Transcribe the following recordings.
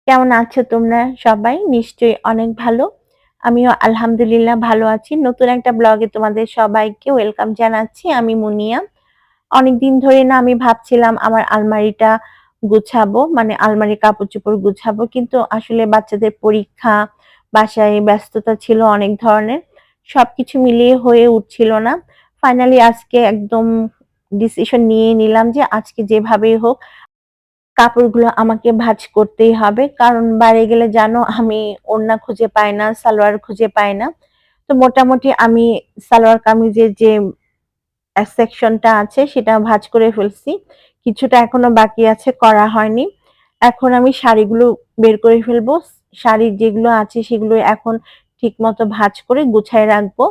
কেমন আছো তোমরা সবাই? নিশ্চয়ই অনেক ভালো। আমিও আলহামদুলিল্লাহ ভালো আছি। নতুন একটা ব্লগে তোমাদের সবাইকে ওয়েলকাম জানাচ্ছি। আমি মুনিয়া। অনেকদিন ধরে না আমি ভাবছিলাম আমার আলমারিটা গুছাবো, মানে আলমারির কাপড়-চোপড় গুছাবো। কিন্তু আসলে বাচ্চাদের পরীক্ষা, বাসায় ব্যস্ততা ছিল অনেক ধরনের। সবকিছু মিলিয়ে হয়ে উঠছিল না। ফাইনালি আজকে একদম ডিসিশন নিয়ে নিলাম যে আজকে যেভাবেই হোক কাপড়গুলো আমাকে ভাঁজ করতেই হবে। কারণ বাইরে গেলে জানো আমি ওড়না খুঁজে পাই না, সালোয়ার খুঁজে পাই না। তো মোটামুটি আমি সালোয়ার কামিজের যে সেকশনটা আছে সেটা ভাঁজ করে ফেলছি। কিছুটা এখনো বাকি আছে, করা হয়নি। এখন আমি শাড়িগুলো বের করে ফেলবো। শাড়ির যেগুলো আছে সেগুলো এখন ঠিকমতো ভাঁজ করে গুছায় রাখবো।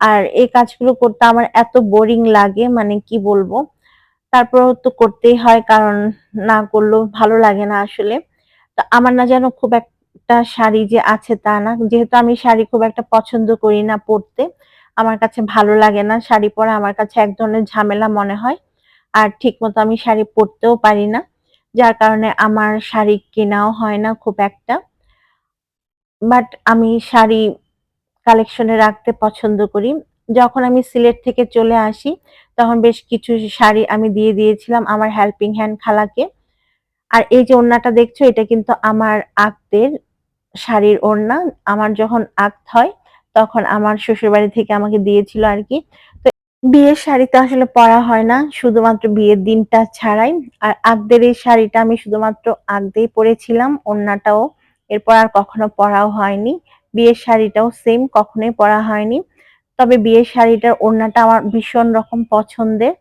আর এই কাজগুলো করতে আমার এত বোরিং লাগে, মানে কি বলবো? তারপরেও তো করতেই হয়, কারণ না করলেও ভালো লাগে না আসলে। তো আমার না যেন খুব একটা শাড়ি যে আছে তা না। যেহেতু আমি শাড়ি খুব একটা পছন্দ করি না পড়তে। আমার কাছে ভালো লাগে না। শাড়ি পরা আমার কাছে এক ধরনের ঝামেলা মনে হয়। আর ঠিকমতো আমি শাড়ি পরতেও পারি না। যার কারণে আমার শাড়ি কেনাও হয় না খুব একটা। বাট আমি শাড়ি কালেকশনে রাখতে পছন্দ করি। যখন আমি সিলেট থেকে চলে আসি, তখন বেশ কিছু শাড়ি আমি দিয়ে দিয়েছিলাম আমার হেল্পিং হ্যান্ড খালাকে। আর এই যে ওড়নাটা দেখছো এটা কিন্তু আমার আত্মীয়ের শাড়ির ওড়না। আমার যখন আক্ত হয় তখন আমার শ্বশুরবাড়ি থেকে আমাকে দিয়েছিল আরকি। বিয়ের শাড়ি তো আসলে পরা হয় না, শুধুমাত্র বিয়ের দিনটা ছাড়াই। আর আক্দের এই শাড়িটা আমি শুধুমাত্র আক্দেই পরেছিলাম, ওড়নাটাও। এরপর আর কখনো পরাও হয়নি। বিয়ের শাড়িটাও সেম কখনোই পরা হয়নি। তবে বিয়ের শাড়িটার ওড়নাটা আমার ভীষণ রকম পছন্দের।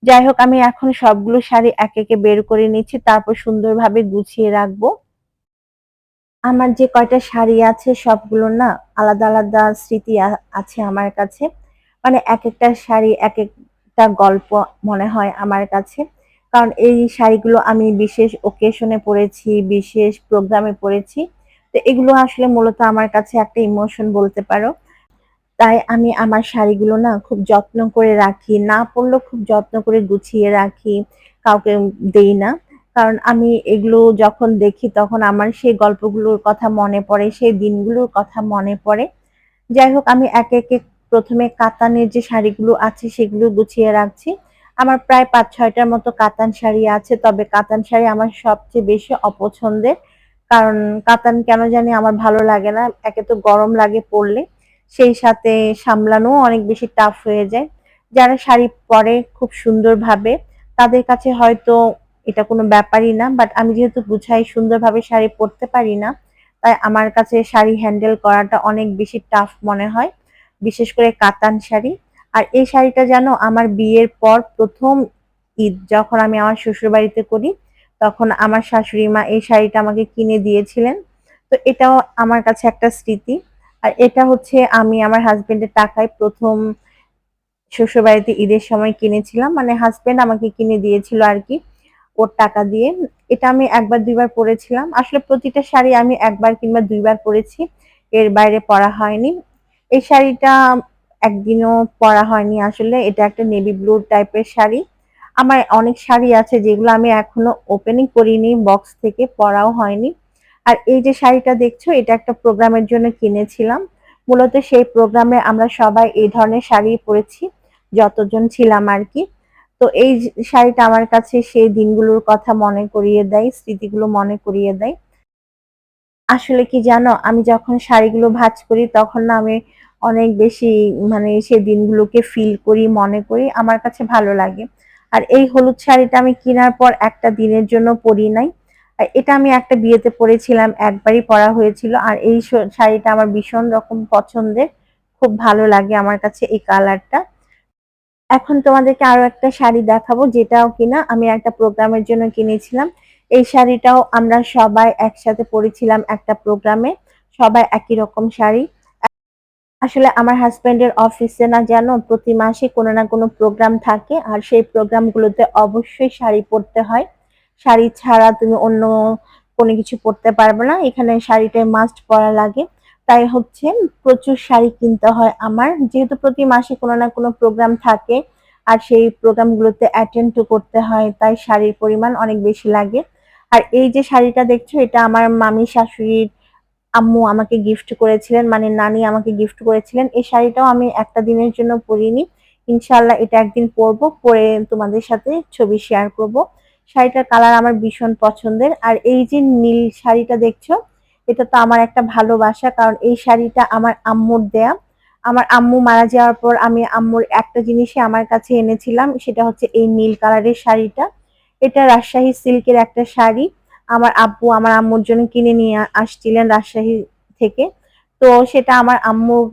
যাই হোক আমি এখন সবগুলো শাড়ি একে বের করে নিচ্ছি, তারপর সুন্দরভাবে গুছিয়ে রাখবো। আমার যে কয়টা শাড়ি আছে সবগুলো না আলাদা স্মৃতি আছে আমার কাছে। মানে একেকটা শাড়ি একেকটা গল্প মনে হয় আমার কাছে। কারণ এই শাড়িগুলো আমি বিশেষ ওকেশনে পড়েছি, বিশেষ প্রোগ্রামে পড়েছি। তো এগুলো আসলে মূলত আমার কাছে একটা ইমোশন বলতে পারো। তাই আমি আমার শাড়িগুলো না খুব যত্ন করে রাখি। না পরলেও খুব যত্ন করে গুছিয়ে রাখি। কাউকে দেই না। কারণ আমি এগুলো যখন দেখি তখন আমার সেই গল্পগুলোর কথা মনে পড়ে, সেই দিনগুলোর কথা মনে পড়ে। যাই হোক আমি একে ১ম এ কাতানের যে শাড়িগুলো আছে সেগুলো গুছিয়ে রাখছি। আমার প্রায় ৫-৬ টার মতো কাতান শাড়ি আছে। তবে কাতান শাড়ি আমার সবচেয়ে বেশি অপছন্দের। কারণ কাতান কেন জানি আমার ভালো লাগে না। একে তো গরম লাগে পরলে, সেই সাথে সামলানোও অনেক বেশি টাফ হয়ে যায়। যারা শাড়ি পরে খুব সুন্দরভাবে তাদের কাছে হয়তো এটা কোনো ব্যাপারই না। বাট আমি যেহেতু গুছাই সুন্দরভাবে শাড়ি পরতে পারি না, তাই আমার কাছে শাড়ি হ্যান্ডেল করাটা অনেক বেশি টাফ মনে হয়। বিশেষ করে কাতান শাড়ি। আর এই শাড়িটা জানো আমার বিয়ের পর ১ম ঈদ যখন আমি আমার শ্বশুরবাড়িতে করি, তখন আমার শাশুড়ি মা এই শাড়িটা আমাকে কিনে দিয়েছিলেন। তো এটাও আমার কাছে একটা স্মৃতি। আর এটা হচ্ছে আমি আমার হাসব্যান্ডের টাকায় ১ম শ্বশুরবাড়িতে ঈদের সময় কিনেছিলাম। মানে হাসব্যান্ড আমাকে কিনে দিয়েছিল আরকি ওর টাকা দিয়ে। এটা আমি ১ বার ২ বার পড়েছিলাম। আসলে প্রতিটা শাড়ি আমি ১ বার কিংবা ২ বার পড়েছি। এর বাইরে পড়া হয়নি। এই শাড়িটা একদিনও পরা হয়নি আসলে। এটা একটা নেভি ব্লু টাইপের শাড়ি। আমার অনেক শাড়ি আছে যেগুলো আমি এখনো ওপেনই করিনি বক্স থেকে, পরাও হয়নি। আর এই যে শাড়িটা দেখছো এটা একটা প্রোগ্রামের জন্য কিনেছিলাম। মূলত সেই প্রোগ্রামে আমরা সবাই এই ধরনের শাড়ি পরেছি, যতজন ছিলাম আরকি। তো এই শাড়িটা আমার কাছে সেই দিনগুলোর কথা মনে করিয়ে দেয়, স্মৃতিগুলো মনে করিয়ে দেয়। আসলে কি জানো? আমি যখন শাড়িগুলো ভাঁজ করি তখন না আমি অনেক বেশি মানে সেই দিনগুলোকে ফিল করি, মনে করি। আমার কাছে ভালো লাগে। আর এই হলুদ শাড়িটা আমি কিনার পর একটা দিনের জন্য পরি নাই। এটা আমি একটা বিয়েতে পড়েছিলাম, একবারই পরা হয়েছিল। আর এই শাড়িটা আমার ভীষণ রকম পছন্দের। খুব ভালো লাগে আমার কাছে এই কালারটা। এখন তোমাদেরকে আরো একটা শাড়ি দেখাবো যেটাও কিনা আমি একটা প্রোগ্রামের জন্য কিনেছিলাম। এই শাড়িটাও আমরা সবাই একসাথে পরেছিলাম একটা প্রোগ্রামে। সবাই একই রকম শাড়ি। আসলে আমার হাসব্যান্ডের অফিসে না জানো প্রতি মাসে কোনো না কোনো প্রোগ্রাম থাকে। আর সেই প্রোগ্রামগুলোতে অবশ্যই শাড়ি পরতে হয়। শাড়ি ছাড়া তুমি অন্য কোনো কিছু পরতে পারবে না। এখানে শাড়িটাই মাস্ট পরা লাগে। তাই হচ্ছে প্রচুর শাড়ি কিনতে হয় আমার। যেহেতু প্রতি মাসে কোনো না কোনো প্রোগ্রাম থাকে আর সেই প্রোগ্রামগুলোতে অ্যাটেন্ড ও করতে হয়, তাই শাড়ির পরিমাণ অনেক বেশি লাগে। আর এই যে শাড়িটা দেখছো, এটা আমার মামি শাশুড়ির আম্মু আমাকে গিফট করেছিলেন, মানে নানি আমাকে গিফট করেছিলেন। এই শাড়িটাও আমি একটা দিনের জন্য পরিনি, ইনশাল্লাহ এটা একদিন পরবো, পরে তোমাদের সাথে ছবি শেয়ার করব। শাড়িটার কালার আমার ভীষণ পছন্দের। আর এই যে নীল শাড়িটা দেখছো, এটা তো আমার একটা ভালোবাসা, কারণ এই শাড়িটা আমার আম্মুর দেয়া। আমার আম্মু মারা যাওয়ার পর আমি আম্মুর একটা জিনিসই আমার কাছে এনেছিলাম, সেটা হচ্ছে এই নীল কালারের শাড়িটা। এটা রাজশাহী সিল্কের একটা শাড়ি। আমার আব্বু আমার আম্মুর জন্য কিনে নিয়ে আসছিলেন রাজশাহী থেকে। তো সেটা আমার আম্মুর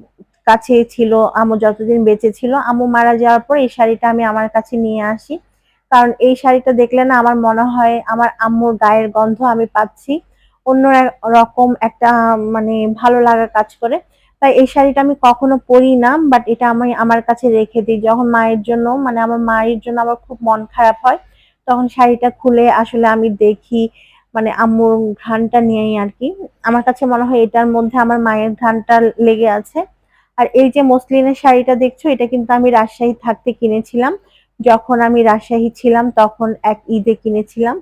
কাছে ছিল, আম্মু যতদিন বেঁচে ছিল। আম্মু মারা যাওয়ার পর এই শাড়িটা আমি আমার কাছে নিয়ে আসি, কারণ এই শাড়িটা দেখলে না আমার মনে হয় আমার আম্মুর গায়ের গন্ধ আমি পাচ্ছি, অন্য রকম একটা মানে ভালো লাগা কাজ করে। তাই এই শাড়িটা আমি কখনো পরি না, বাট এটা আমি আমার কাছে রেখে দিই। যখন মায়ের জন্য, মানে আমার মায়ের জন্য আমার খুব মন খারাপ হয়, তখন শাড়িটা খুলে আসলে আমি দেখি, মানে আম্মুর ঘ্রাণটা নিয়েই আর কি। আমার কাছে মনে হয় এটার মধ্যে আমার মায়ের ঘ্রাণটা লেগে আছে। আর এই যে মসলিনের শাড়িটা দেখছো, এটা কিন্তু আমি রাজশাহী থাকতে কিনেছিলাম। যখন আমি রাজশাহী ছিলাম তখন এক ঈদে কিনেছিলাম।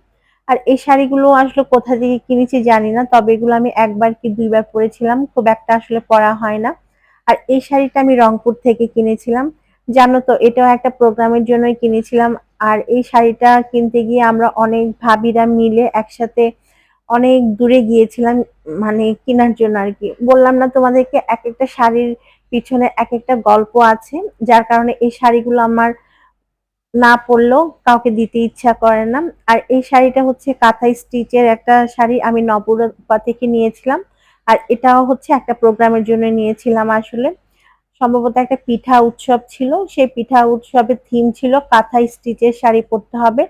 আর এই শাড়িগুলো আসলে কোথা থেকে কিনেছি জানি না, তবে এগুলো আমি একবার কি দুইবার পরেছিলাম, খুব একটা আসলে পরা হয় না। আর এই শাড়িটা আমি রংপুর থেকে কিনেছিলাম। জানো তো, এটাও একটা প্রোগ্রামের জন্যই কিনেছিলাম। আর এই শাড়িটা কিনতে গিয়ে আমরা অনেক ভাবিরা মিলে একসাথে অনেক দূরে গিয়েছিলাম, মানে কেনার জন্য আর কি। বললাম না তোমাদেরকে, এক একটা শাড়ির পিছনে এক একটা গল্প আছে, যার কারণে এই শাড়িগুলো আমার না পরলেও কাউকে দিতে ইচ্ছা করে না। আর এই শাড়িটা হচ্ছে কাঁথা স্টিচের একটা শাড়ি, আমি নবরূপা থেকে নিয়েছিলাম। আর এটাও হচ্ছে একটা প্রোগ্রামের জন্য নিয়েছিলাম আসলে। সম্ভবত একটা পিঠা উৎসব ছিল, সেই পিঠা উৎসবের থিম ছিল কাঁথা স্টিচের শাড়ি পরতে হবে,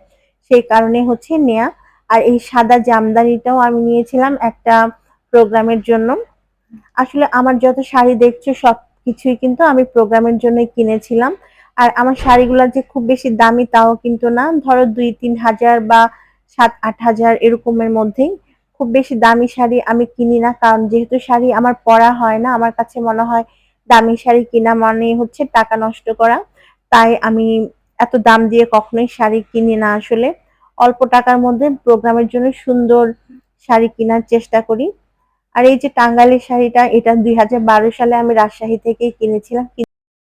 সেই কারণে হচ্ছে নেয়া। আর এই সাদা জামদানিটাও আমি নিয়েছিলাম একটা প্রোগ্রামের জন্য। আসলে আমার যত শাড়ি দেখছো সবকিছুই কিন্তু আমি প্রোগ্রামের জন্য কিনেছিলাম। আর আমার শাড়িগুলো যে খুব বেশি দামি তাও কিন্তু না, ধরো 2-3 হাজার বা 7-8 হাজার এরকমের মধ্যেই। খুব বেশি দামি শাড়ি আমি কিনি না, কারণ যেহেতু শাড়ি আমার পরা হয় না, আমার কাছে মনে হয় দামি শাড়ি কিনা মানে হচ্ছে টাকা নষ্ট করা। তাই আমি এত দাম দিয়ে কখনোই শাড়ি কিনি না আসলে। অল্প টাকার মধ্যে প্রোগ্রামের জন্য সুন্দর শাড়ি কেনার চেষ্টা করি। আর এই যে টাঙ্গাইলের শাড়িটা, এটা 2012 সালে আমি রাজশাহী থেকেই কিনেছিলাম।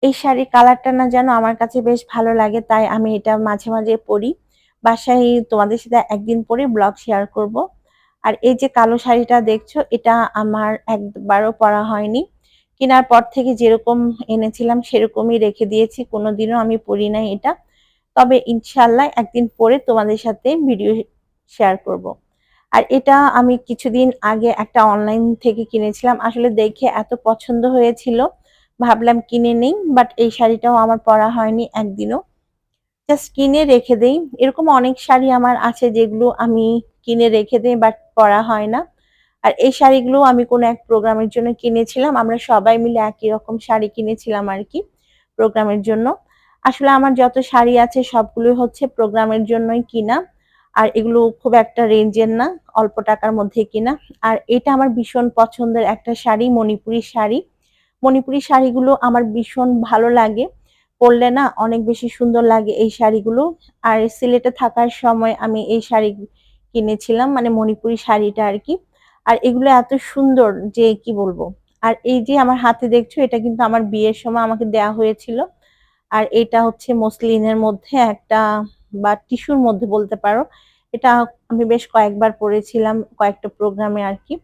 এই শাড়ির কালারটা না যেন আমার কাছে বেশ ভালো লাগে, তাই আমি এটা মাঝে মাঝে পরি। বাসায় তোমাদের সাথে একদিন পরে ব্লগ শেয়ার করব। আর এই যে কালো শাড়িটা দেখছো, এটা আমার একবারও পরা হয়নি। কেনার পর থেকে যেরকম এনেছিলাম সেরকমই রেখে দিয়েছি, কোনোদিনও আমি পরি নাই এটা। তবে ইনশাল্লাহ একদিন পরে তোমাদের সাথে ভিডিও শেয়ার করব। আর এটা আমি কিছুদিন আগে একটা অনলাইন থেকে কিনেছিলাম, আসলে দেখে এত পছন্দ হয়েছিল ভাবলাম কিনে নেই, বাট এই শাড়িটাও আমার পরা হয়নি একদিনও, জাস্ট কিনে রেখে দেই। এরকম অনেক শাড়ি আমার আছে যেগুলো আমি কিনে রেখে দেই বাট পরা হয় না। আর এই শাড়িগুলো আমি কোনো এক প্রোগ্রামের জন্য কিনেছিলাম, আমরা সবাই মিলে একই রকম শাড়ি কিনেছিলাম আর কি প্রোগ্রামের জন্য। আসলে আমার যত শাড়ি আছে সবগুলোই হচ্ছে প্রোগ্রামের জন্যই কিনা। আর এগুলো খুব একটা রেঞ্জের না, অল্প টাকার মধ্যে কিনা। আর এটা আমার ভীষণ পছন্দের একটা শাড়ি, মণিপুরি শাড়ি। মণিপুরি শাড়িগুলো আমার ভীষণ ভালো লাগে, পরলে না অনেক বেশি সুন্দর লাগে এই শাড়িগুলো। আর সিলেটে থাকার সময় আমি এই শাড়ি কিনেছিলাম, মানে মণিপুরি শাড়িটা আর কি। আর এগুলো এত সুন্দর যে কি বলবো। আর এই যে আমার হাতে দেখছো, এটা কিন্তু আমার বিয়ের সময় আমাকে দেয়া হয়েছিল। আর এটা হচ্ছে মসলিনের মধ্যে একটা, বা টিস্যুর মধ্যে বলতে পারো। এটা আমি বেশ কয়েকবার পরেছিলাম কয়েকটা প্রোগ্রামে আর কি।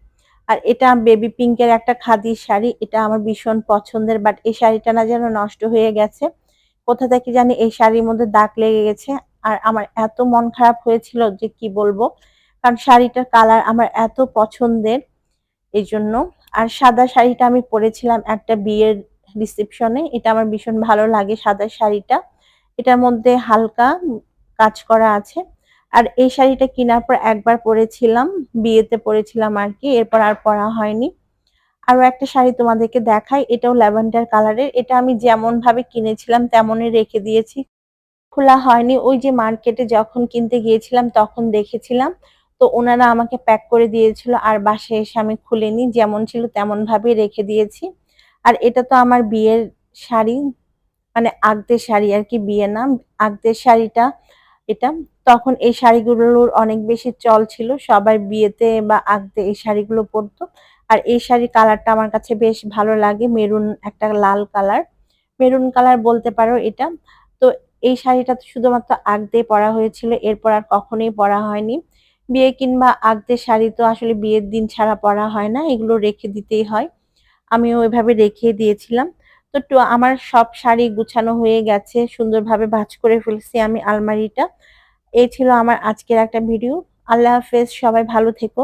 আর এটা বেবি পিঙ্কের একটা খাদির শাড়ি, এটা আমার ভীষণ পছন্দের, বাট এই শাড়িটা না যেন নষ্ট হয়ে গেছে। কোথা থেকে জানি এই শাড়ির মধ্যে দাগ লেগে গেছে। আর আমার এত মন খারাপ হয়েছিল যে কি বলবো, কারণ শাড়িটার কালার আমার এত পছন্দের, এই জন্য। আর সাদা শাড়িটা আমি পরেছিলাম একটা বিয়ের রিসেপশনে, এটা আমার ভীষণ ভালো লাগে সাদা শাড়িটা। এটার মধ্যে হালকা কাজ করা আছে। আর এই শাড়িটা কেনার পর একবার পরেছিলাম, বিয়েতে পরেছিলাম আর কি, এরপর আর পরা হয়নি। আরো একটা শাড়ি তোমাদেরকে দেখাই, এটাও ল্যাভেন্ডার কালারের। এটা আমি যেমন ভাবে কিনেছিলাম তেমনই রেখে দিয়েছি, খোলা হয়নি। ওই যে মার্কেটে যখন কিনতে গিয়েছিলাম তখন দেখেছিলাম, তো ওনারা আমাকে প্যাক করে দিয়েছিল, আর বাসায় এসে আমি খুলিনি, যেমন ছিল তেমন ভাবে রেখে দিয়েছি। আর এটা তো আমার বিয়ের শাড়ি, মানে আগদের শাড়ি আর কি, বিয়ে না, আগদের শাড়িটা এটা। তখন এই শাড়িগুলোর অনেক বেশি চল ছিল। সবাই বিয়েতে বা আগতে এই শাড়িগুলো পরতো। আর এই শাড়ির কালারটা আমার কাছে বেশ ভালো লাগে। মেরুন একটা লাল কালার। মেরুন কালার বলতে পারো এটা। তো এই শাড়িটা তো শুধুমাত্র আগতেই পরা হয়েছিল। এরপর আর কখনোই পরা হয়নি। বিয়ে কিংবা আগদের শাড়ি তো আসলে বিয়ের দিন ছাড়া পরা হয় না। এগুলো রেখে দিতেই হয়। আমিও ওইভাবে রেখে দিয়েছিলাম। তো আমার সব শাড়ি গুছানো হয়ে গেছে। সুন্দরভাবে ভাঁজ করে ফেলছি আমি আলমারিটা। এই ছিল আমার আজকের একটা ভিডিও। আল্লাহ হাফেজ। সবাই ভালো থেকো।